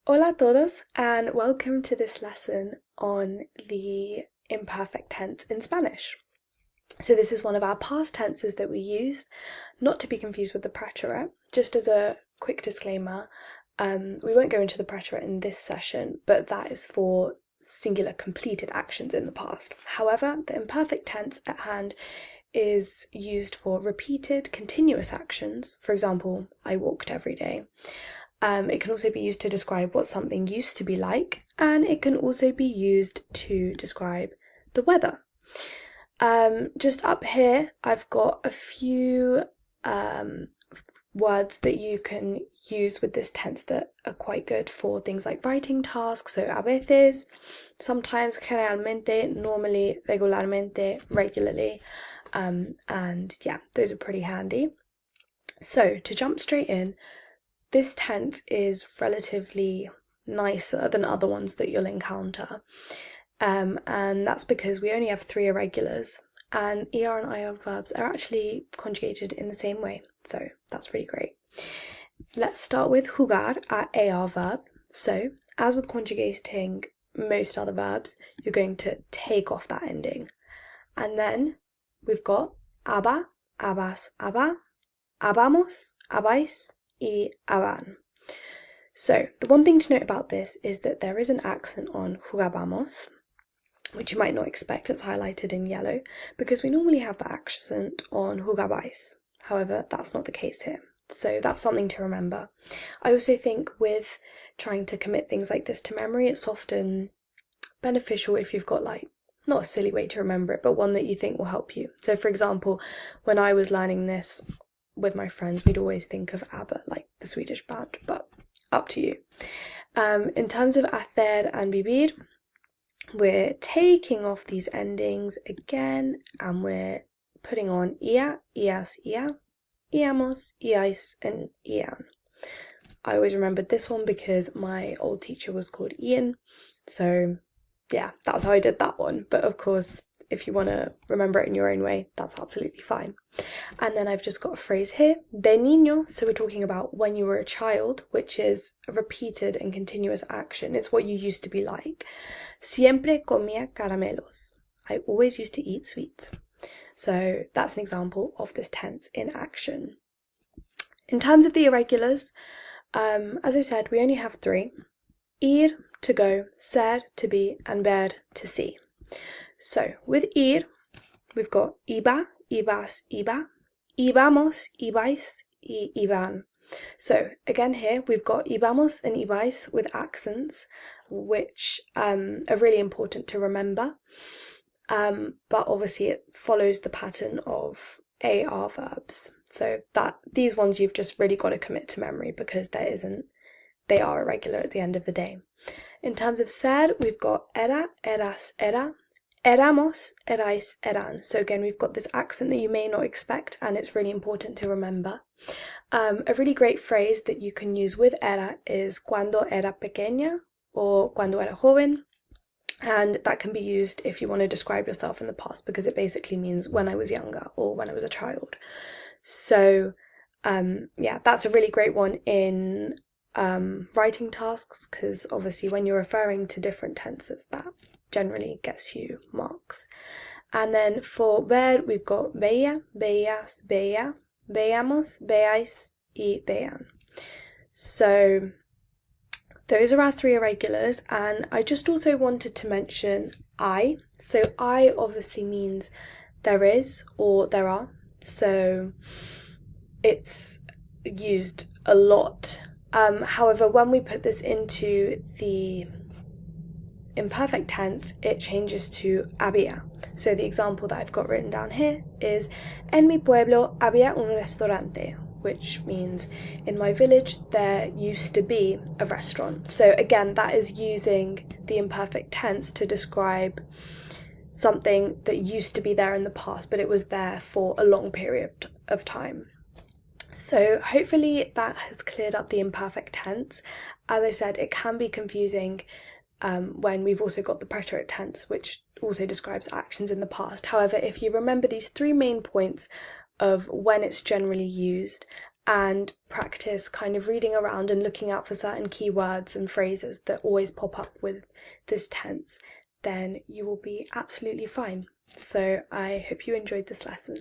Hola a todos and welcome to this lesson on the imperfect tense in Spanish. So this is one of our past tenses that we use, not to be confused with the preterite. Just as a quick disclaimer, we won't go into the preterite in this session, but that is for singular completed actions in the past. However, the imperfect tense at hand is used for repeated continuous actions. For example, I walked every day. It can also be used to describe what something used to be like, and it can also be used to describe the weather. Just up here, I've got a few words that you can use with this tense that are quite good for things like writing tasks. So a veces, sometimes, generalmente, normally, regularmente, regularly. And yeah, those are pretty handy. So to jump straight in, this tense is relatively nicer than other ones that you'll encounter. And that's because we only have 3 irregulars, and ER and IR verbs are actually conjugated in the same way. So that's really great. Let's start with jugar, our AR verb. So as with conjugating most other verbs, you're going to take off that ending. And then we've got aba, abas, aba, abamos, abais, y aban. So the one thing to note about this is that there is an accent on jugábamos, which you might not expect. It's highlighted in yellow because we normally have the accent on jugabais. However, that's not the case here. So that's something to remember. I also think with trying to commit things like this to memory, it's often beneficial if you've got not a silly way to remember it, but one that you think will help you. So for example, when I was learning this with my friends, we'd always think of ABBA, like the Swedish band, but up to you. In terms of hacer and vivir, we're taking off these endings again, and we're putting on ia, ias, ia, iamos, iais, and ian. I always remembered this one because my old teacher was called Ian, so yeah, that's how I did that one. But of course, if you want to remember it in your own way, that's absolutely fine. And then I've just got a phrase here, de niño, so we're talking about when you were a child, which is a repeated and continuous action. It's what you used to be like. Siempre comía caramelos. I always used to eat sweets. So that's an example of this tense in action. In terms of the irregulars, as I said, we only have 3. Ir, to go, ser, to be, and ver, to see. So with ir, we've got iba, ibas, iba, ibamos, ibais, y iban. So again here, we've got ibamos and ibais with accents, which are really important to remember. But obviously it follows the pattern of AR verbs. So that these ones you've just really got to commit to memory because they are irregular at the end of the day. In terms of ser, we've got era, eras, era, éramos, erais, eran. So again, we've got this accent that you may not expect, and it's really important to remember. A really great phrase that you can use with era is cuando era pequeña or cuando era joven. And that can be used if you want to describe yourself in the past because it basically means when I was younger or when I was a child. So yeah, that's a really great one in writing tasks because obviously when you're referring to different tenses, that generally gets you marks. And then for ver, we've got veía, veías, veía, veamos, veáis, y vean. So those are our 3 irregulars, and I just also wanted to mention I. So I obviously means there is or there are, so it's used a lot. However, when we put this into the imperfect tense, it changes to había. So the example that I've got written down here is En mi pueblo había un restaurante, which means in my village there used to be a restaurant. So again, that is using the imperfect tense to describe something that used to be there in the past, but it was there for a long period of time. So hopefully that has cleared up the imperfect tense. As I said, it can be confusing when we've also got the preterite tense, which also describes actions in the past. However, if you remember these 3 main points of when it's generally used and practice kind of reading around and looking out for certain keywords and phrases that always pop up with this tense, then you will be absolutely fine. So I hope you enjoyed this lesson.